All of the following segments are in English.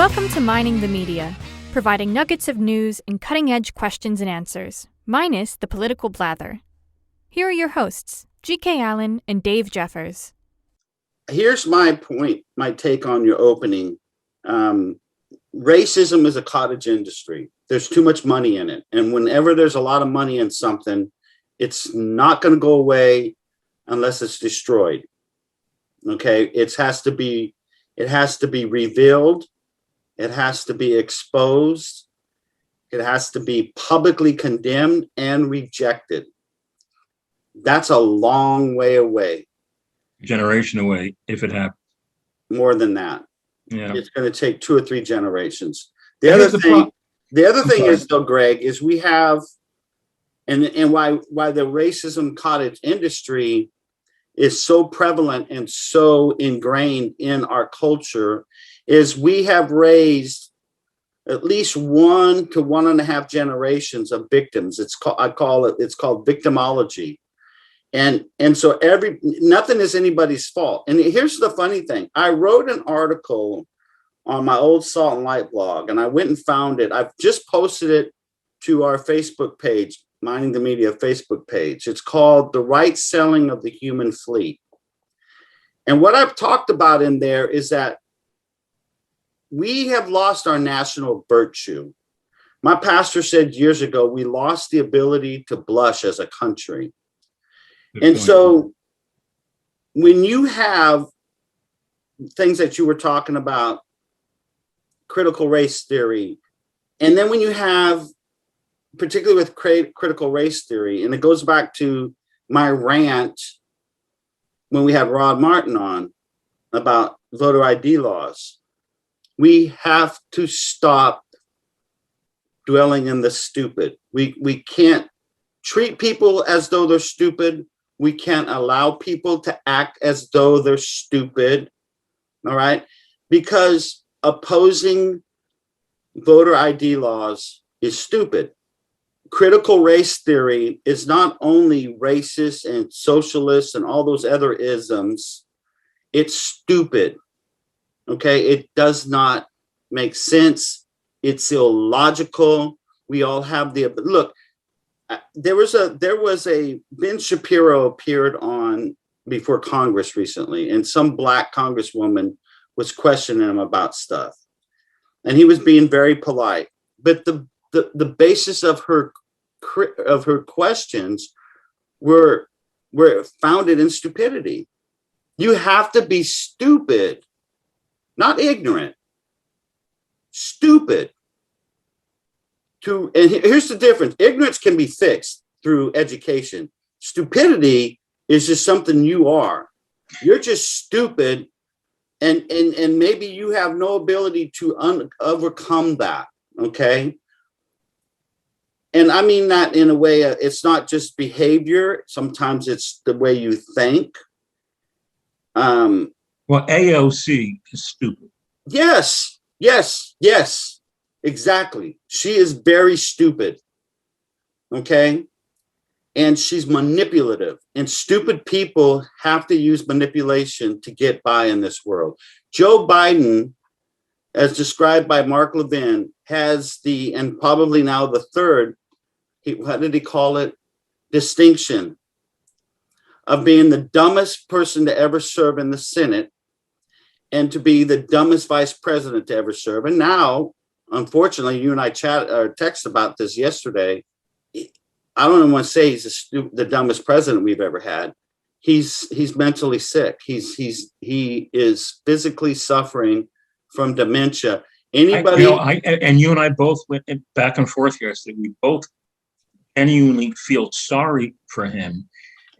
Welcome to Mining the Media, providing nuggets of news and cutting-edge questions and answers, minus the political blather. Here are your hosts, G.K. Allen and Dave Jeffers. Here's my point, my take on your opening. Racism is a cottage industry. There's too much money in it. And whenever there's a lot of money in something, it's not going to go away unless it's destroyed. Okay, it has to be revealed. It has to be exposed. It has to be publicly condemned and rejected. That's a long way away. Generation away, if it happens. More than that. Yeah. It's going to take 2 or 3 generations. The other thing is, though, Greg, is we have, and why the racism cottage industry is so prevalent and so ingrained in our culture is we have raised at least 1 to 1.5 generations of victims. It's called victimology. And so nothing is anybody's fault. And here's the funny thing. I wrote an article on my old Salt and Light blog, and I went and found it. I've just posted it to our Facebook page, Mining the Media Facebook page. It's called The Right Selling of the Human Fleet. And what I've talked about in there is that we have lost our national virtue. My pastor said years ago, we lost the ability to blush as a country. And so when you have things that you were talking about, critical race theory, and then when you have, particularly with critical race theory, and it goes back to my rant when we had Rod Martin on about voter ID laws, we have to stop dwelling in the stupid. We can't treat people as though they're stupid. We can't allow people to act as though they're stupid, all right? Because opposing voter ID laws is stupid. Critical race theory is not only racist and socialist and all those other isms, it's stupid, okay? It does not make sense. It's illogical. We all have look, there was a Ben Shapiro appeared on before Congress recently, and some black congresswoman was questioning him about stuff, and he was being very polite. But the basis of her questions were founded in stupidity. You have to be stupid, not ignorant. Stupid. And here's the difference. Ignorance can be fixed through education. Stupidity is just something you are. You're just stupid, and maybe you have no ability to overcome that, okay? And I mean that in a way, it's not just behavior. Sometimes it's the way you think. Well, AOC is stupid. Yes. Exactly. She is very stupid. Okay. And she's manipulative. And stupid people have to use manipulation to get by in this world. Joe Biden, as described by Mark Levin, has and probably now the third, what did he call it? Distinction of being the dumbest person to ever serve in the Senate and to be the dumbest vice president to ever serve. And now, unfortunately, you and I text about this yesterday. I don't even want to say he's the dumbest president we've ever had. He's mentally sick. He is physically suffering from dementia. Anybody? And you and I both went back and forth yesterday. We both genuinely feel sorry for him.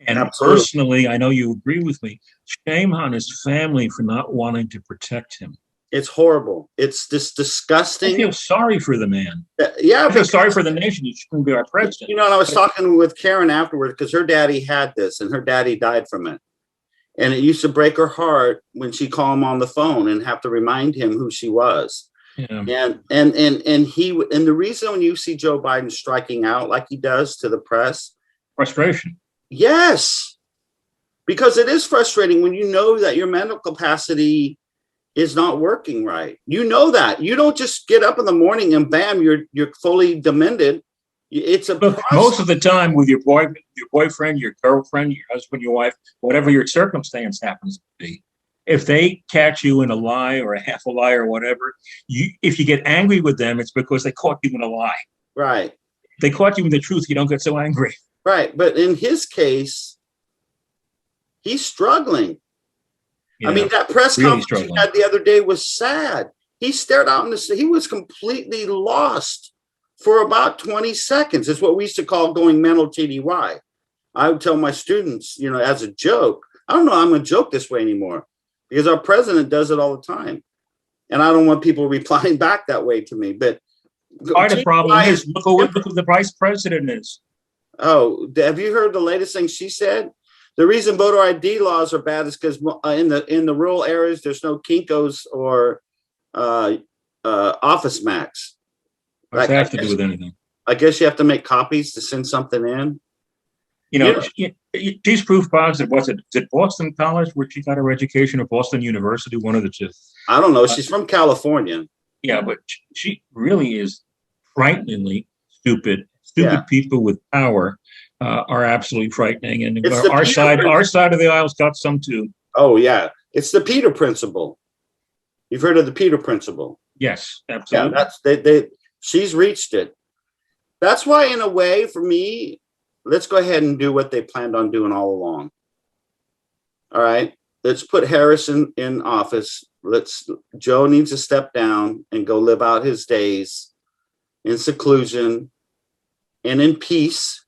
And Absolutely. Personally, I know you agree with me. Shame on his family for not wanting to protect him. It's horrible. It's just disgusting. I feel sorry for the man. Yeah. I feel sorry for the nation. He shouldn't be our president. You know, and I was talking with Karen afterwards because her daddy had this and her daddy died from it. And it used to break her heart when she called him on the phone and have to remind him who she was. Yeah. And the reason when you see Joe Biden striking out like he does to the press, frustration. Yes, because it is frustrating when you know that your mental capacity is not working right. You know that. You don't just get up in the morning and bam, you're fully demented. It's a Look, most of the time with your boyfriend, your girlfriend, your husband, your wife, whatever your circumstance happens to be, if they catch you in a lie or a half a lie or whatever, if you get angry with them, it's because they caught you in a lie. Right. If they caught you in the truth, you don't get so angry. Right. But in his case, he's struggling. Yeah, I mean, that press conference he had the other day was sad. He stared out in the he was completely lost for about 20 seconds. It's what we used to call going mental TDY. I would tell my students, as a joke, I don't know, I'm going to joke this way anymore because our president does it all the time. And I don't want people replying back that way to me. But part of the problem is look who the vice president is. Oh, have you heard the latest thing she said? The reason voter ID laws are bad is because in the rural areas, there's no Kinkos or Office Max. What does that have to do with anything? I guess you have to make copies to send something in. She's proof positive. Was it Boston College where she got her education, or Boston University? One of the two. I don't know. She's from California. Yeah, but she really is frighteningly stupid. Stupid people with power are absolutely frightening, and our side of the aisle's got some too. Oh yeah, it's the Peter Principle. You've heard of the Peter Principle? Yes, absolutely. Yeah, that's she's reached it. That's why, in a way, for me, let's go ahead and do what they planned on doing all along. All right, let's put Harrison in office. Joe needs to step down and go live out his days in seclusion and in peace.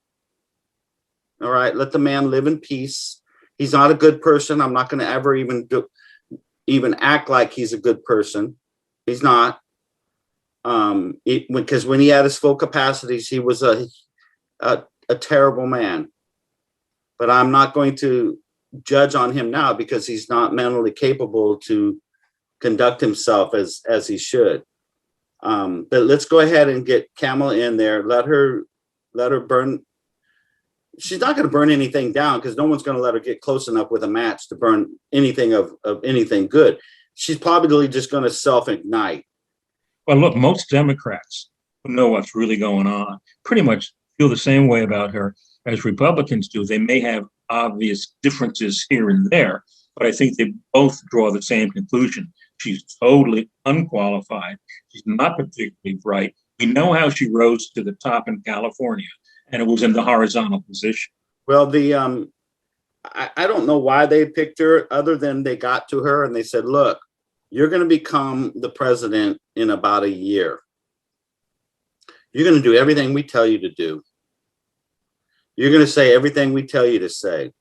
All right, let the man live in peace. He's not a good person. I'm not going to ever even act like he's a good person. He's not. Because when he had his full capacities, he was a terrible man. But I'm not going to judge on him now because he's not mentally capable to conduct himself as he should. But let's go ahead and get Kamala in there. Let her burn. She's not going to burn anything down because no one's going to let her get close enough with a match to burn anything of anything good. She's probably just going to self-ignite. Well, look, most Democrats who know what's really going on pretty much feel the same way about her as Republicans do. They may have obvious differences here and there, but I think they both draw the same conclusion. She's totally unqualified. She's not particularly bright. We know how she rose to the top in California, and it was in the horizontal position. Well, I don't know why they picked her, other than they got to her and they said, look, you're going to become the president in about a year. You're going to do everything we tell you to do. You're going to say everything we tell you to say.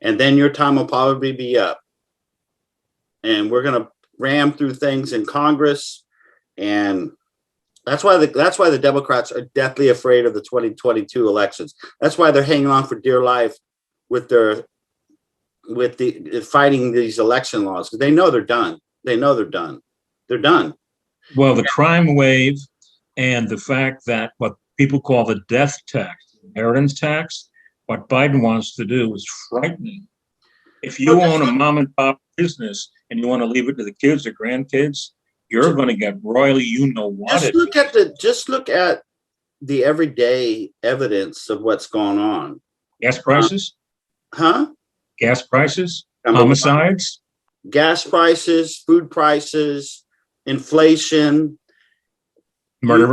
And then your time will probably be up. And we're going to ram through things in Congress. And that's why the Democrats are deathly afraid of the 2022 elections. That's why they're hanging on for dear life with the fighting these election laws, because they know they're done. They're done. Well, the crime wave and the fact that what people call the death tax, inheritance tax, what Biden wants to do is frightening. If you own a mom and pop business and you want to leave it to the kids or grandkids, you're going to get royally, Just look at the everyday evidence of what's going on. Gas prices? Gas prices? Homicides? Gas prices, food prices, inflation. Murder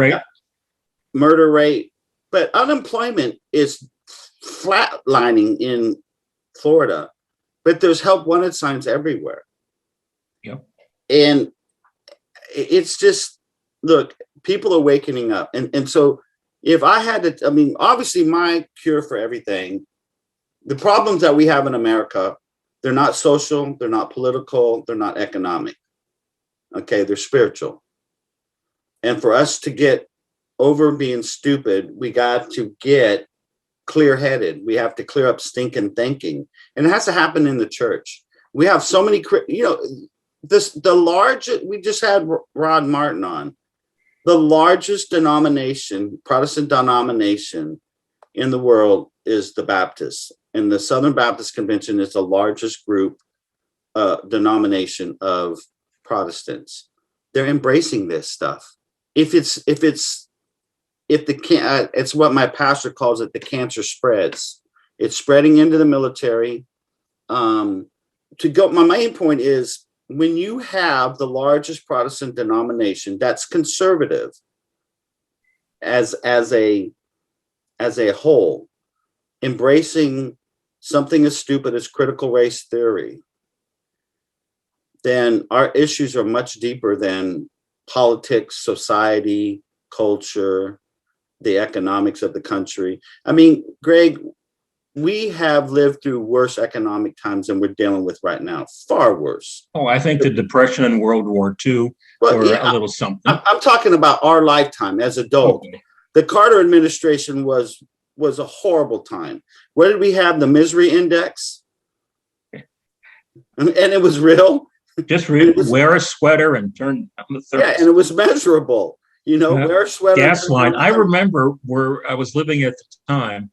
rate. But unemployment is flatlining in Florida. But there's help wanted signs everywhere. Yep. And it's just, look, people are waking up. And so if I had to, obviously my cure for everything, the problems that we have in America, they're not social, they're not political, they're not economic. Okay, they're spiritual. And for us to get over being stupid, we got to get clear-headed. We have to clear up stinking thinking. And it has to happen in the church. We have so many, the largest, we just had Rod Martin on, the largest denomination, Protestant denomination in the world is the Baptists. And the Southern Baptist Convention is the largest group denomination of Protestants. They're embracing this stuff. It's what my pastor calls it, the cancer spreads. It's spreading into the military. My main point is, when you have the largest Protestant denomination that's conservative as a whole, embracing something as stupid as critical race theory, then our issues are much deeper than politics, society, culture, the economics of the country. I mean, Greg, we have lived through worse economic times than we're dealing with right now. Far worse. Oh, I think the Depression and World War II were a little something. I'm talking about our lifetime as adults. Okay. The Carter administration was a horrible time. What did we have? The misery index? And it was real. Just wear a sweater and turn down the thirst. Yeah, and it was measurable. Wear a sweater. Gas line. I remember where I was living at the time.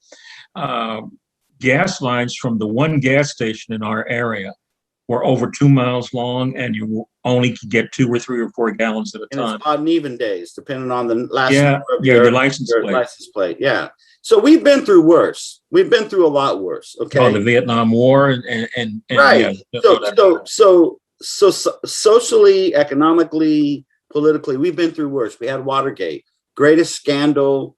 Gas lines from the one gas station in our area were over 2 miles long, and you only could get 2 or 3 or 4 gallons at a time. It's odd and even days, depending on the last your license plate. Yeah. So we've been through worse. We've been through a lot worse. Okay. Oh, the Vietnam War and right. Yeah, so socially, economically, politically, we've been through worse. We had Watergate, greatest scandal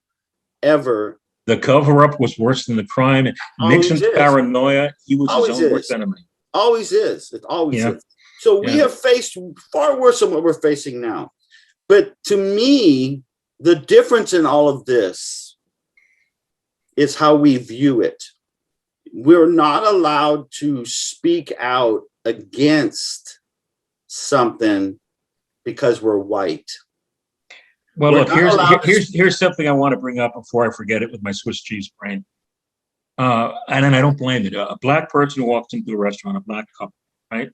ever. The cover-up was worse than the crime. Nixon's paranoia, he was his own worst enemy. Always is. It always is. So we have faced far worse than what we're facing now. But to me, the difference in all of this is how we view it. We're not allowed to speak out against something because we're white. Well, look, here's something I want to bring up before I forget it with my Swiss cheese brain. And I don't blame it. A black person walks into a restaurant, a black couple, right?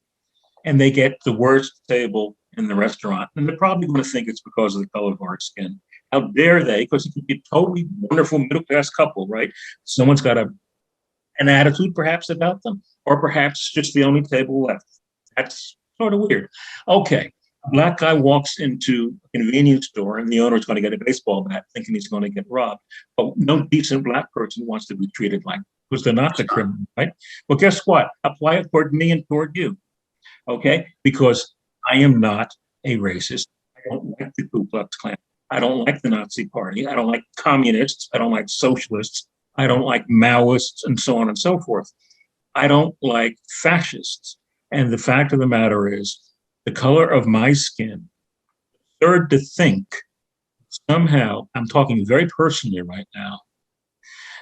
And they get the worst table in the restaurant. And they're probably going to think it's because of the color of our skin. How dare they? Because it could be a totally wonderful middle-class couple, right? Someone's got an attitude perhaps about them, or perhaps just the only table left. That's sort of weird. Okay. A black guy walks into a convenience store and the owner's going to get a baseball bat thinking he's going to get robbed. But no decent black person wants to be treated like, because they're not the criminal, right? Well, guess what? Apply it toward me and toward you, okay? Because I am not a racist. I don't like the Ku Klux Klan. I don't like the Nazi Party. I don't like communists. I don't like socialists. I don't like Maoists, and so on and so forth. I don't like fascists. And the fact of the matter is, the color of my skin, absurd to think somehow, I'm talking very personally right now,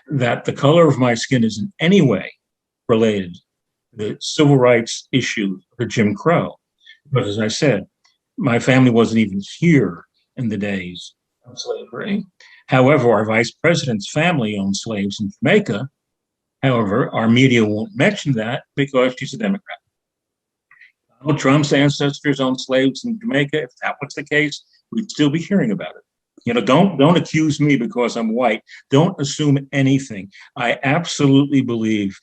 that the color of my skin is in any way related to the civil rights issue or Jim Crow. But as I said, my family wasn't even here in the days of slavery. However, our vice president's family owned slaves in Jamaica. However, our media won't mention that because she's a Democrat. Donald Trump's ancestors owned slaves in Jamaica. If that was the case, we'd still be hearing about it. Don't accuse me because I'm white. Don't assume anything. I absolutely believe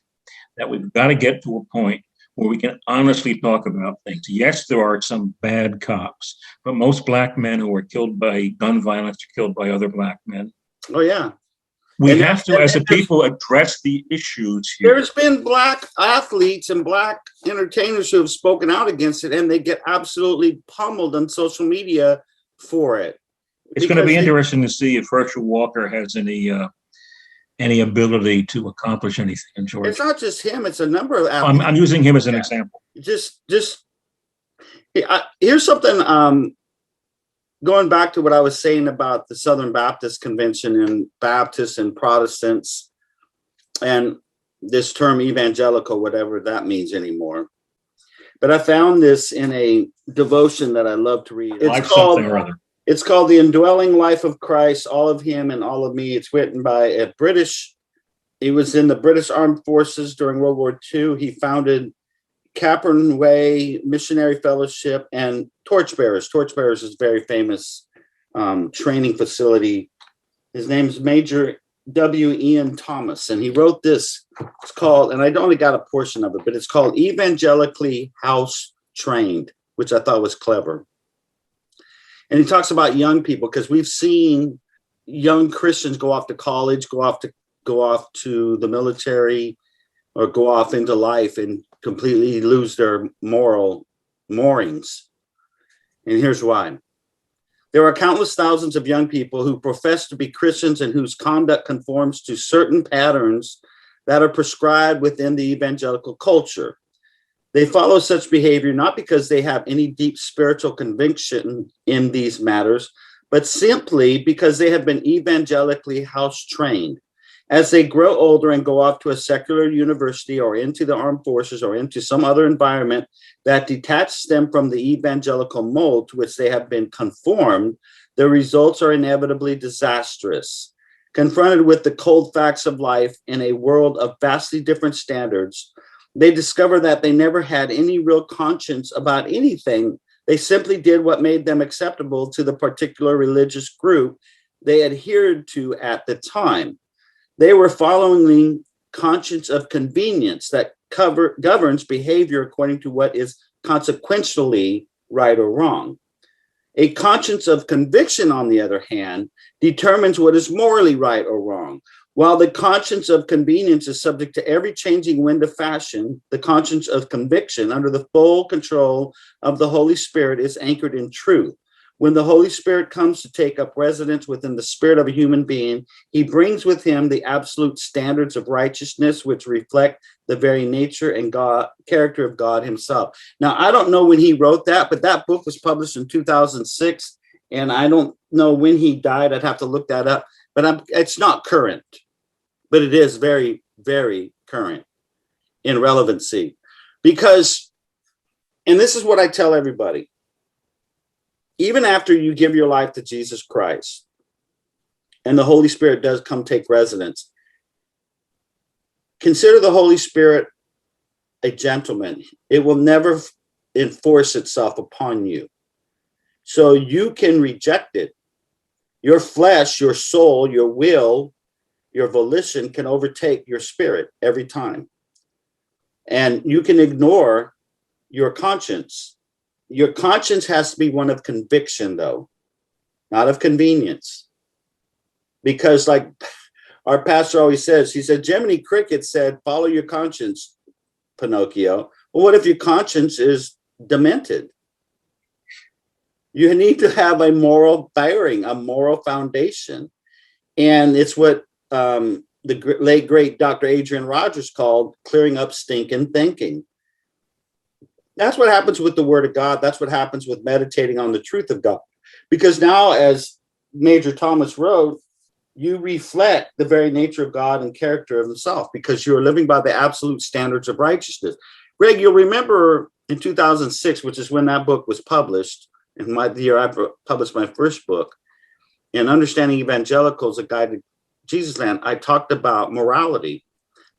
that we've got to get to a point where we can honestly talk about things. Yes, there are some bad cops, but most black men who are killed by gun violence are killed by other black men. Oh, yeah. We have to, as a people, address the issues here. There's been black athletes and black entertainers who have spoken out against it, and they get absolutely pummeled on social media for it. It's going to be interesting to see if Herschel Walker has any ability to accomplish anything in Georgia. It's not just him; it's a number of athletes. I'm using him as an example. Here's something. Going back to what I was saying about the Southern Baptist Convention and Baptists and Protestants, and this term evangelical, whatever that means anymore. But I found this in a devotion that I love to read. It's called The Indwelling Life of Christ, All of Him and All of Me. It's written by he was in the British Armed Forces during World War II. He founded Capron Way Missionary Fellowship and Torchbearers. Torchbearers is a very famous training facility. His name's Major W. Ian Thomas, and he wrote this. It's called, and I only got a portion of it, but it's called Evangelically House Trained, which I thought was clever. And he talks about young people, because we've seen young Christians go off to college, go off to the military, or go off into life and completely lose their moral moorings. And here's why. There are countless thousands of young people who profess to be Christians and whose conduct conforms to certain patterns that are prescribed within the evangelical culture. They follow such behavior not because they have any deep spiritual conviction in these matters, but simply because they have been evangelically house trained. As they grow older and go off to a secular university or into the armed forces or into some other environment that detaches them from the evangelical mold to which they have been conformed, the results are inevitably disastrous. Confronted with the cold facts of life in a world of vastly different standards, they discover that they never had any real conscience about anything. They simply did what made them acceptable to the particular religious group they adhered to at the time. They were following conscience of convenience that governs behavior according to what is consequentially right or wrong. A conscience of conviction, on the other hand, determines what is morally right or wrong. While the conscience of convenience is subject to every changing wind of fashion, the conscience of conviction, under the full control of the Holy Spirit, is anchored in truth. When the Holy Spirit comes to take up residence within the spirit of a human being, he brings with him the absolute standards of righteousness, which reflect the very nature and character of God himself. Now, I don't know when he wrote that, but that book was published in 2006, and I don't know when he died. I'd have to look that up, but it's not current, but it is very, very current in relevancy. Because, and this is what I tell everybody, even after you give your life to Jesus Christ and the Holy Spirit does come take residence, consider the Holy Spirit a gentleman. It will never enforce itself upon you. So you can reject it. Your flesh, your soul, your will, your volition can overtake your spirit every time. And you can ignore your conscience. Your conscience has to be one of conviction, though, not of convenience. Because like our pastor always says, he said, Jiminy Cricket said, follow your conscience, Pinocchio. Well, what if your conscience is demented? You need to have a moral bearing, a moral foundation. And it's what the late, great Dr. Adrian Rogers called clearing up stinking thinking. That's what happens with the word of God. That's what happens with meditating on the truth of God. Because now, as Major Thomas wrote, you reflect the very nature of God and character of himself because you're living by the absolute standards of righteousness. Greg, you'll remember in 2006, which is when that book was published, in the year I published my first book, in Understanding Evangelicals, A Guide to Jesus Land, I talked about morality,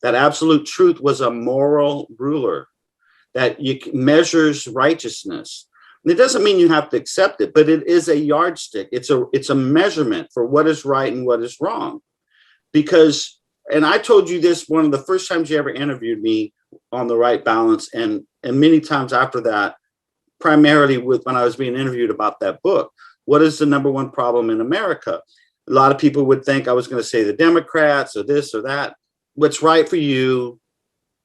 that absolute truth was a moral ruler that measures righteousness. And it doesn't mean you have to accept it, but it is a yardstick. It's a measurement for what is right and what is wrong. Because, and I told you this one of the first times you ever interviewed me on The Right Balance, and many times after that, primarily when I was being interviewed about that book. What is the number one problem in America? A lot of people would think I was going to say the Democrats or this or that. What's right for you?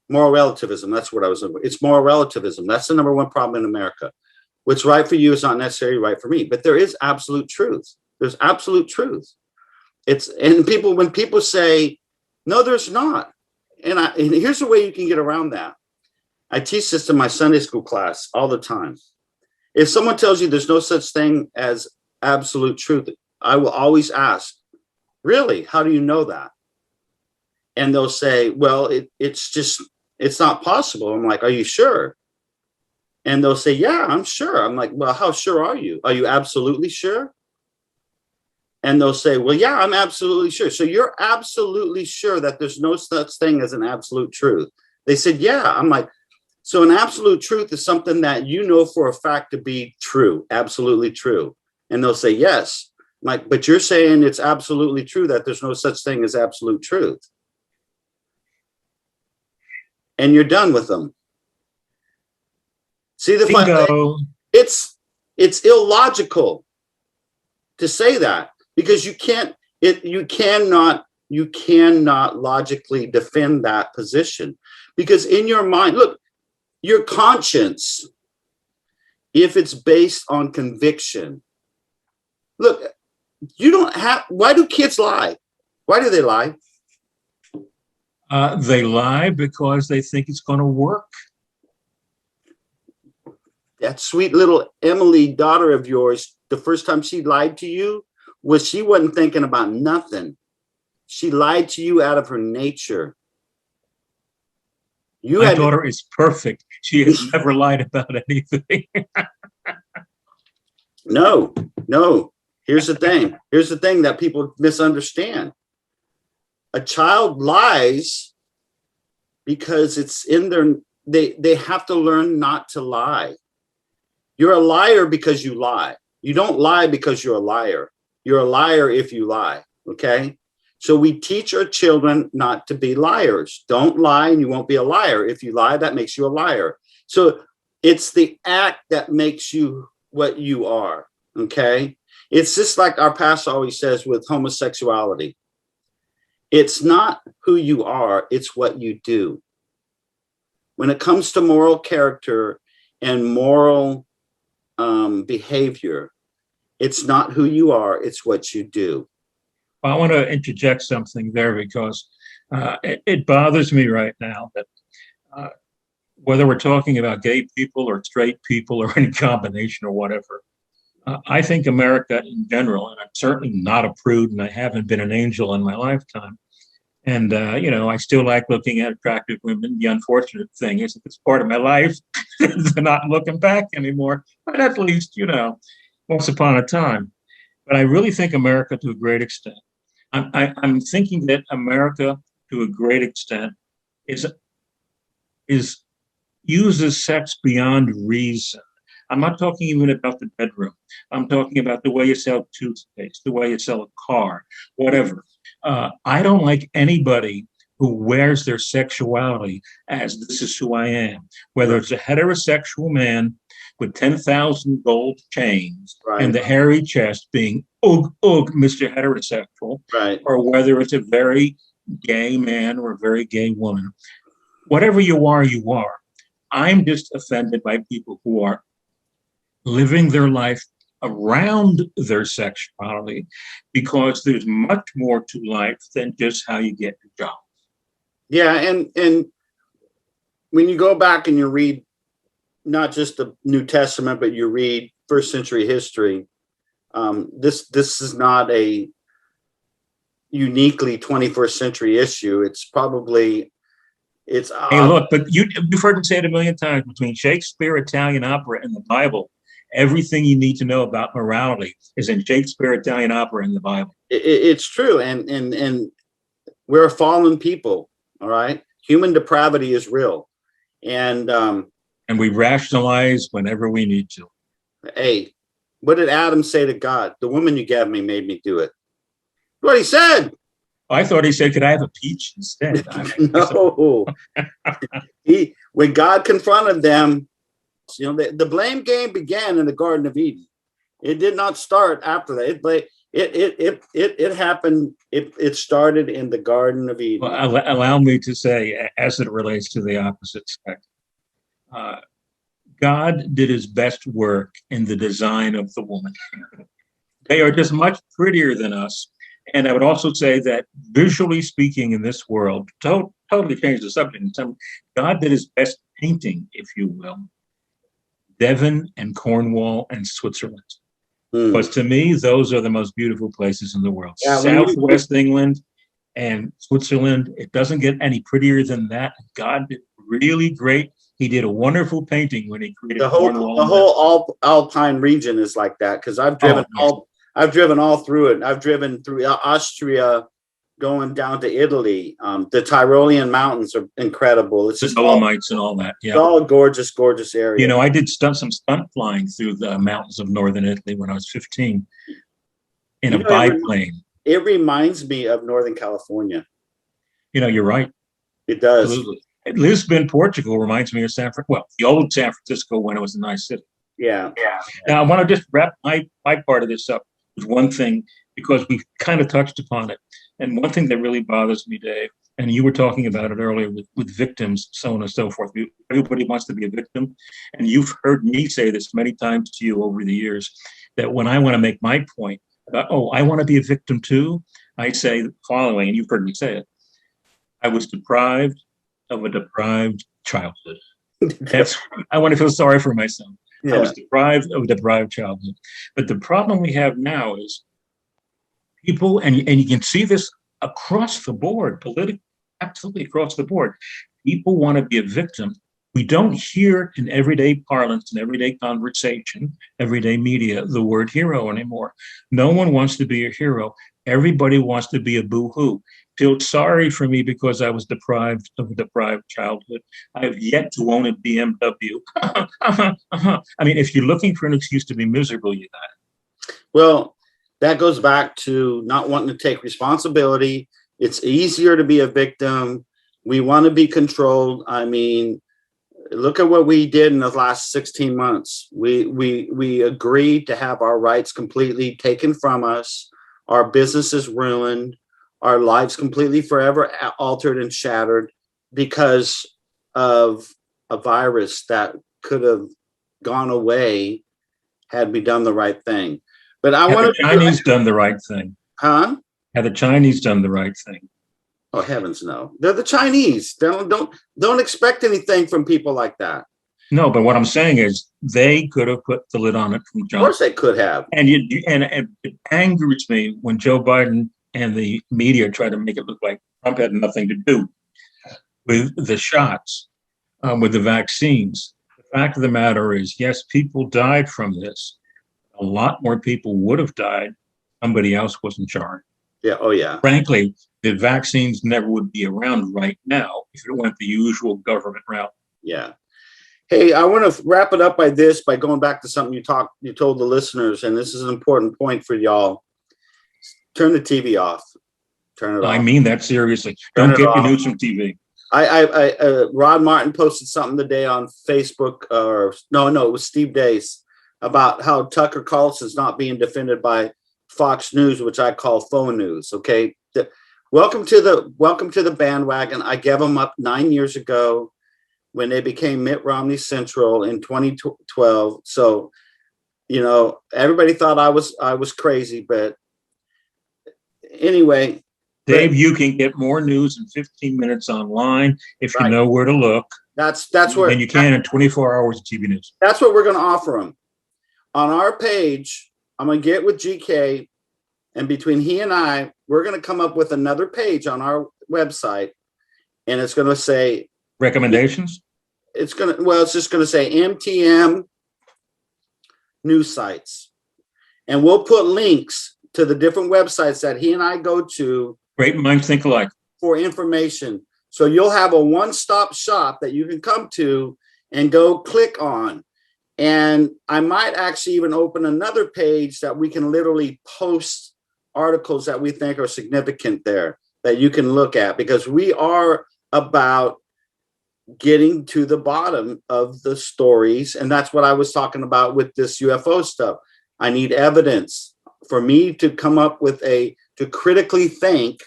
Moral relativism. That's what I was. It's moral relativism. That's the number one problem in America. What's right for you is not necessarily right for me. But there is absolute truth. There's absolute truth. And when people say, no, there's not. And here's the way you can get around that. I teach this in my Sunday school class all the time. If someone tells you there's no such thing as absolute truth, I will always ask, really, how do you know that? And they'll say, well, it's not possible. I'm like, are you sure? And they'll say, yeah, I'm sure. I'm like, well, how sure are you? Are you absolutely sure? And they'll say, well, yeah, I'm absolutely sure. So you're absolutely sure that there's no such thing as an absolute truth? They said, yeah. I'm like, so an absolute truth is something that you know for a fact to be true, absolutely true. And they'll say, yes. Like, but you're saying it's absolutely true that there's no such thing as absolute truth. And you're done with them. See the fun? It's illogical to say that, because you cannot logically defend that position, because in your mind, look, your conscience, if it's based on conviction, look, you don't have, why do kids lie? Why do they lie? They lie because they think it's going to work. That sweet little Emily, daughter of yours, the first time she lied to you, she wasn't thinking about nothing. She lied to you out of her nature. My daughter is perfect. She has never lied about anything. No. Here's the thing. Here's the thing that people misunderstand. A child lies because it's in their, they have to learn not to lie. You're a liar because you lie. You don't lie because you're a liar. You're a liar if you lie, okay? So we teach our children not to be liars. Don't lie and you won't be a liar. If you lie, that makes you a liar. So it's the act that makes you what you are, okay? It's just like our pastor always says with homosexuality. It's not who you are, it's what you do. When it comes to moral character and moral behavior, it's not who you are, it's what you do. I want to interject something there, because it bothers me right now that whether we're talking about gay people or straight people or any combination or whatever, I think America in general, and I'm certainly not a prude and I haven't been an angel in my lifetime. And, I still like looking at attractive women. The unfortunate thing is it's part of my life to not looking back anymore, but at least, once upon a time. But I really think America, to a great extent, I'm thinking that America, to a great extent, uses sex beyond reason. I'm not talking even about the bedroom. I'm talking about the way you sell toothpaste, the way you sell a car, whatever. I don't like anybody who wears their sexuality as this is who I am, whether it's a heterosexual man with 10,000 gold chains and the hairy chest being, Mr. Heterosexual, or whether it's a very gay man or a very gay woman. Whatever you are, you are. I'm just offended by people who are living their life around their sexuality, because there's much more to life than just how you get your job. Yeah, and when you go back and you read not just the New Testament, but you read first century history, this is not a uniquely 21st century issue. Hey, look, but you've heard me say it a million times, between Shakespeare, Italian opera, and the Bible, everything you need to know about morality is in Shakespeare, Italian opera, and the Bible. It's true, and we're a fallen people. All right, human depravity is real, and we rationalize whenever we need to. Hey, what did Adam say to God? The woman you gave me made me do it. What he said. I thought he said, "Could I have a peach instead?" No. When God confronted them, the blame game began in the Garden of Eden. It did not start after that. It happened. It started in the Garden of Eden. Well, allow me to say, as it relates to the opposite sex, God did his best work in the design of the woman. They are just much prettier than us. And I would also say that visually speaking in this world, totally change the subject. God did his best painting, if you will, Devon and Cornwall and Switzerland. Because to me, those are the most beautiful places in the world. Yeah, Southwest England and Switzerland, it doesn't get any prettier than that. God did really great. He did a wonderful painting when he created Cornwall. The whole Alpine region is like that, because I've driven all through it. I've driven through Austria, going down to Italy. The Tyrolean mountains are incredible. It's the Dolomites and all that. Yeah, it's all gorgeous, gorgeous area. I did some stunt flying through the mountains of northern Italy when I was 15. in a biplane. It reminds me of Northern California. You're right. It does. Absolutely. Lisbon, Portugal reminds me of the old San Francisco when it was a nice city. Yeah. Now, I want to just wrap my part of this up with one thing, because we kind of touched upon it. And one thing that really bothers me, Dave, and you were talking about it earlier with victims, so on and so forth. Everybody wants to be a victim. And you've heard me say this many times to you over the years, that when I want to make my point about, I want to be a victim too, I say the following, and you've heard me say it. I was deprived of a deprived childhood. I want to feel sorry for myself. Yeah. I was deprived of a deprived childhood. But the problem we have now is people, and you can see this across the board, politically, absolutely across the board. People want to be a victim. We don't hear in everyday parlance, in everyday conversation, everyday media, the word hero anymore. No one wants to be a hero. Everybody wants to be a boo-hoo. Feel sorry for me because I was deprived of a deprived childhood. I have yet to own a BMW. I mean, if you're looking for an excuse to be miserable, you got it. Well, that goes back to not wanting to take responsibility. It's easier to be a victim. We want to be controlled. I mean, look at what we did in the last 16 months. We agreed to have our rights completely taken from us. Our businesses ruined. Our lives completely forever altered and shattered because of a virus that could have gone away had we done the right thing. But I want the Chinese done the right thing. Huh? Have the Chinese done the right thing? Oh, heavens no. They're the Chinese. Don't expect anything from people like that. No, but what I'm saying is they could have put the lid on it from jump. Of course they could have. And it angers me when Joe Biden and the media try to make it look like Trump had nothing to do with the shots, with the vaccines. The fact of the matter is, yes, people died from this. A lot more people would have died if somebody else was in charge. Yeah. Oh, yeah. Frankly, the vaccines never would be around right now if it went the usual government route. Yeah. Hey, I want to wrap it up by going back to something you told the listeners, and this is an important point for y'all. Turn the TV off. Turn it off. I mean that seriously. Don't get your news from TV. Rod Martin posted something today on Facebook, it was Steve Dace, about how Tucker Carlson's not being defended by Fox News, which I call faux news. Okay, welcome to the bandwagon. I gave them up 9 years ago when they became Mitt Romney Central in 2012. So, everybody thought I was crazy, but anyway. Dave, you can get more news in 15 minutes online if you know where to look. That's where. And you can in 24 hours of TV news. That's what we're going to offer them. On our page, I'm going to get with GK, and between he and I, we're going to come up with another page on our website, and it's going to say recommendations. It's just going to say MTM news sites, and we'll put links to the different websites that he and I go to. Great minds think alike. For information. So you'll have a one-stop shop that you can come to and go click on. And I might actually even open another page that we can literally post articles that we think are significant there that you can look at, because we are about getting to the bottom of the stories. And that's what I was talking about with this UFO stuff. I need evidence for me to come up with to critically think,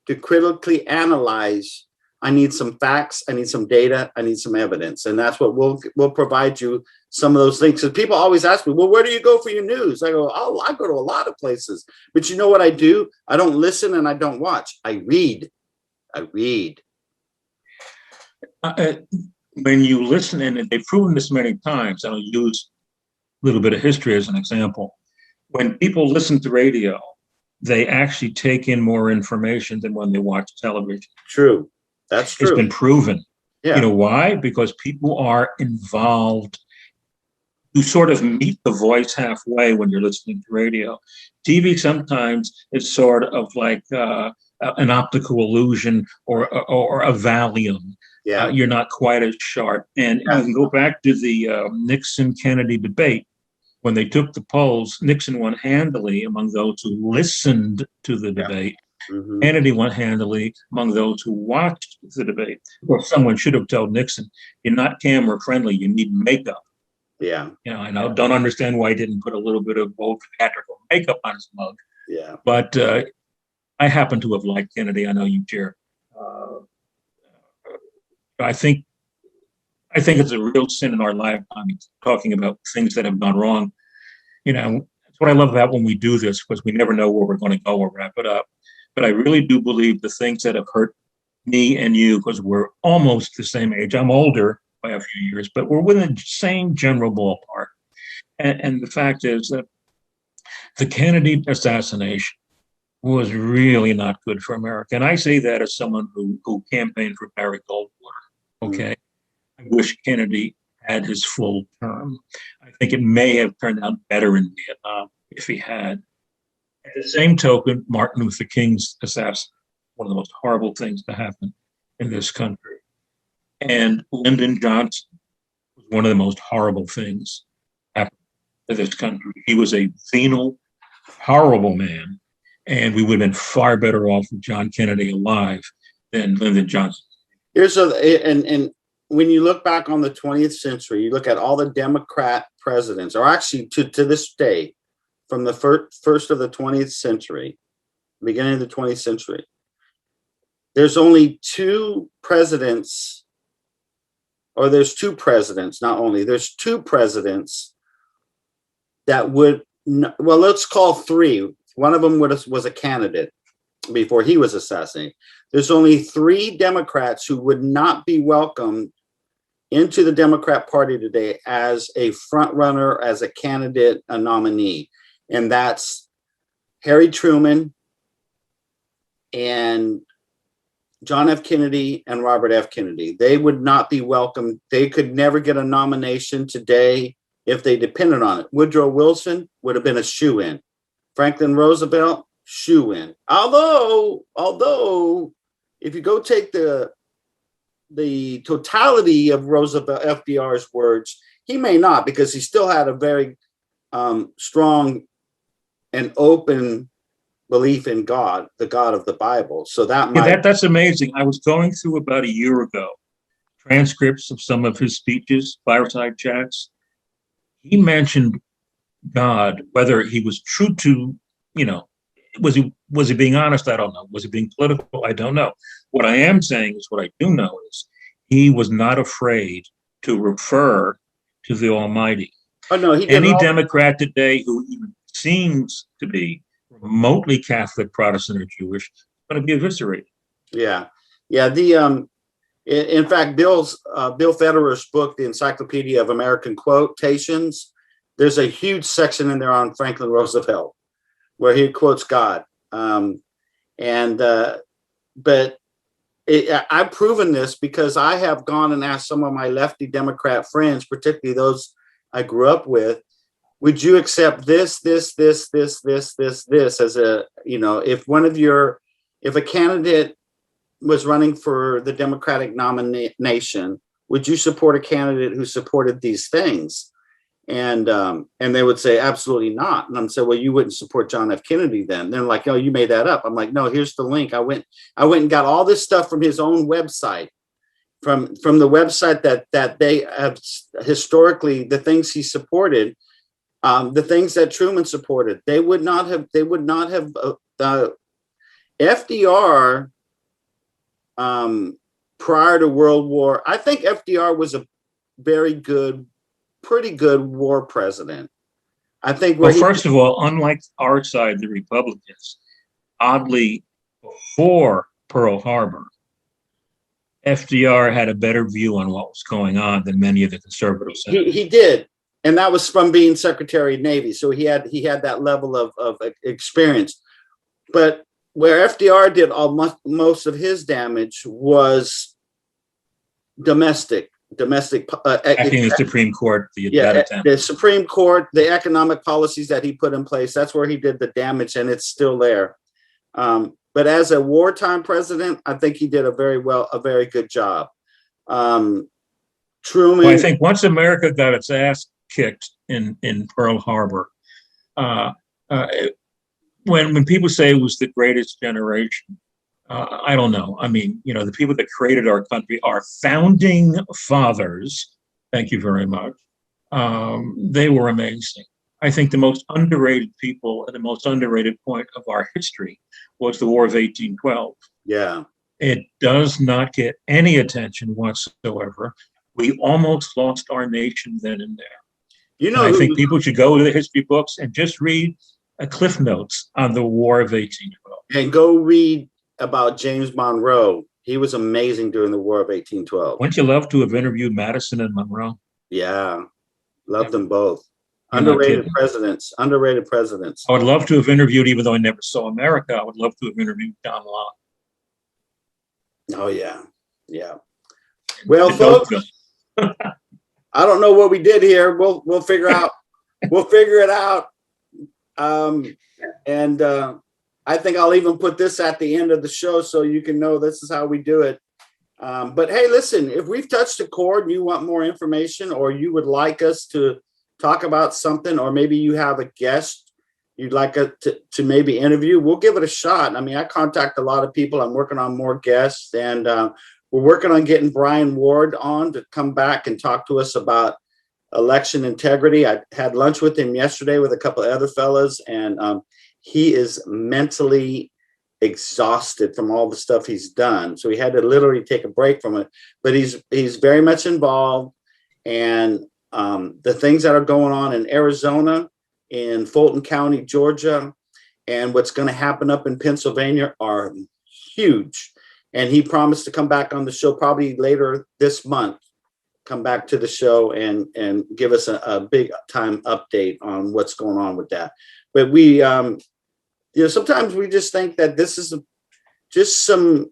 to critically analyze. I need some facts. I need some data. I need some evidence. And that's what we'll provide you, some of those things. And people always ask me, well, where do you go for your news? I go, I go to a lot of places. But you know what I do? I don't listen and I don't watch. I read. When you listen, and they've proven this many times, and I'll use a little bit of history as an example. When people listen to radio, they actually take in more information than when they watch television. True. That's true. It's been proven. Yeah. You know why? Because people are involved. You sort of meet the voice halfway when you're listening to radio. TV sometimes is sort of like an optical illusion or a Valium. Yeah. You're not quite as sharp. And you can go back to the Nixon-Kennedy debate. when they took the polls, Nixon won handily among those who listened to the debate. Mm-hmm. Kennedy won handily among those who watched the debate. Or someone should have told Nixon, "You're not camera friendly. You need makeup." Yeah. I don't understand why he didn't put a little bit of old theatrical makeup on his mug. Yeah. But I happen to have liked Kennedy. I know you, Chair. I think it's a real sin in our lifetime talking about things that have gone wrong. That's what I love about when we do this, because we never know where we're going to go or wrap it up. But I really do believe the things that have hurt me and you, because we're almost the same age. I'm older by a few years, but we're within the same general ballpark. And the fact is that the Kennedy assassination was really not good for America. And I say that as someone who campaigned for Barry Goldwater. Okay. I wish Kennedy had his full term. I think it may have turned out better in Vietnam if he had. At the same token, Martin Luther King's assassination, one of the most horrible things to happen in this country. And Lyndon Johnson was one of the most horrible things happen to this country. He was a venal, horrible man, and we would have been far better off with John Kennedy alive than Lyndon Johnson. And when you look back on the 20th century, you look at all the Democrat presidents, or actually to this day, from the first of the 20th century, beginning of the 20th century, there's only two presidents, or there's two presidents, not only, there's two presidents that would, well, let's call three. One of them was a candidate before he was assassinated. There's only three Democrats who would not be welcomed into the Democrat Party today as a front runner, as a candidate, a nominee. And that's Harry Truman and John F. Kennedy and Robert F. Kennedy. They would not be welcomed. They could never get a nomination today if they depended on it. Woodrow Wilson would have been a shoo-in. Franklin Roosevelt, shoo-in. Although, if you go take the totality of Roosevelt, FDR's words, he may not, because he still had a very strong and open belief in God, the God of the Bible. So that's amazing. I was going through about a year ago transcripts of some of his speeches, fireside chats. He mentioned God, whether he was true to, was he being honest? I don't know. Was he being political? I don't know. What I am saying is, what I do know is he was not afraid to refer to the Almighty. Oh no, he any Democrat today who even seems to be remotely Catholic, Protestant, or Jewish is going to be eviscerated. Yeah. In fact, Bill Federer's book, The Encyclopedia of American Quotations, there's a huge section in there on Franklin Roosevelt where he quotes God. But I've proven this because I have gone and asked some of my lefty Democrat friends, particularly those I grew up with, would you accept this as a, if a candidate was running for the Democratic nomination, would you support a candidate who supported these things? And they would say, absolutely not. And I'm saying, well, you wouldn't support John F. Kennedy then. They're like, oh, you made that up. I'm like, no, here's the link. I went and got all this stuff from his own website, from the website that they have historically, the things he supported, the things that Truman supported. They would not have FDR prior to World War. I think FDR was a pretty good war president. I think. First of all, unlike our side, the Republicans, oddly, before Pearl Harbor, FDR had a better view on what was going on than many of the conservatives. He did, and that was from being Secretary of Navy. So he had that level of experience. But where FDR did most of his damage was domestic. Acting the Supreme Court, the Supreme Court, the economic policies that he put in place. That's where he did the damage, and it's still there. But as a wartime president, I think he did a very good job. Truman. Well, I think once America got its ass kicked in Pearl Harbor. When people say it was the greatest generation, I don't know. I mean, the people that created our country, our founding fathers, thank you very much. They were amazing. I think the most underrated people and the most underrated point of our history was the War of 1812. Yeah. It does not get any attention whatsoever. We almost lost our nation then and there. I think people should go to the history books and just read a Cliff Notes on the War of 1812. And go read about James Monroe. He was amazing during the War of 1812. Wouldn't you love to have interviewed Madison and Monroe? Yeah. Love them both. Underrated presidents. I would love to have interviewed, even though I never saw America, I would love to have interviewed John Locke. Oh, yeah. Yeah. Well, folks, I don't know what we did here. We'll figure out. We'll figure it out. I think I'll even put this at the end of the show so you can know this is how we do it. But hey, listen, if we've touched a chord and you want more information, or you would like us to talk about something, or maybe you have a guest you'd like to maybe interview, we'll give it a shot. I mean, I contact a lot of people. I'm working on more guests, and we're working on getting Brian Ward on to come back and talk to us about election integrity. I had lunch with him yesterday with a couple of other fellas, and he is mentally exhausted from all the stuff he's done. So he had to literally take a break from it, but he's very much involved. And the things that are going on in Arizona, in Fulton County, Georgia, and what's going to happen up in Pennsylvania are huge. And he promised to come back on the show probably later this month, come back to the show and give us a big time update on what's going on with that. But we, sometimes we just think that this is just some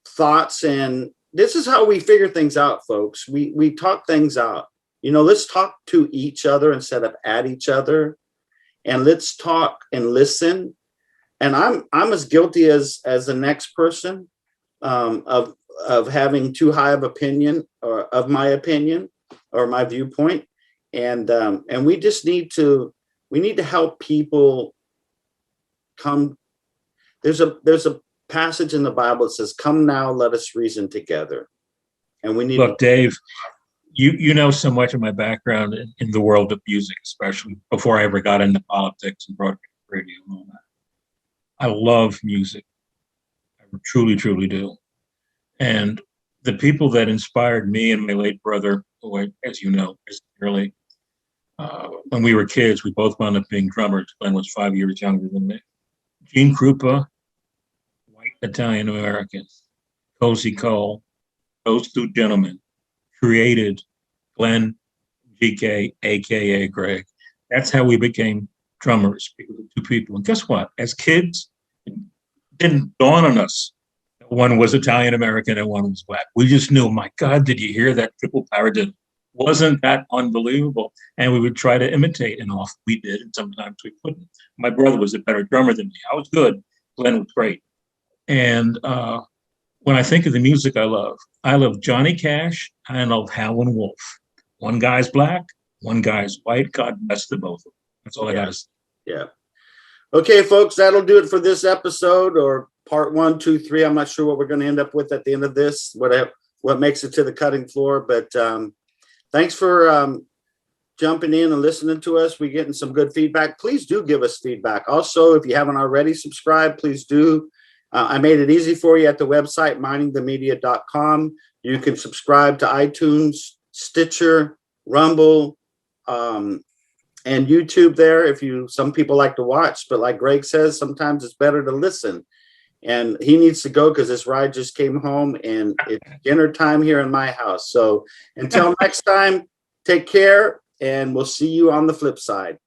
thoughts, and this is how we figure things out, folks. We talk things out. Let's talk to each other instead of at each other, and let's talk and listen. And I'm as guilty as the next person of having too high of opinion, or of my opinion or my viewpoint. And we just need to help people come. There's a passage in the Bible that says, "Come now, let us reason together." And we need. Look, Dave, you know so much of my background in the world of music, especially before I ever got into politics and broadcast radio and all that. I love music. I truly, truly do. And the people that inspired me and my late brother, who, as you know, early, when we were kids, we both wound up being drummers. Glenn was 5 years younger than me. Gene Krupa, white Italian American, Cozy Cole, those two gentlemen created Glenn, GK, aka Greg. That's how we became drummers, because of two people. And guess what? As kids, it didn't dawn on us that one was Italian American and one was black. We just knew, my God, did you hear that triple paradiddle? Wasn't that unbelievable? And we would try to imitate, and often we did, and sometimes we couldn't. My brother was a better drummer than me. I was good. Glenn was great. And when I think of the music I love Johnny Cash, and I love Howlin' Wolf. One guy's black, one guy's white. God bless the both of them. That's all I got to say. Yeah. Okay, folks, that'll do it for this episode, or part 1, 2, 3. I'm not sure what we're going to end up with at the end of this, what makes it to the cutting floor. But thanks for jumping in and listening to us. We're getting some good feedback. Please do give us feedback. Also, if you haven't already subscribed, please do. I made it easy for you at the website, mindingthemedia.com. You can subscribe to iTunes, Stitcher, Rumble, and YouTube there. Some people like to watch, but like Greg says, sometimes it's better to listen. And he needs to go because this ride just came home, and it's dinner time here in my house. So until next time, take care, and we'll see you on the flip side.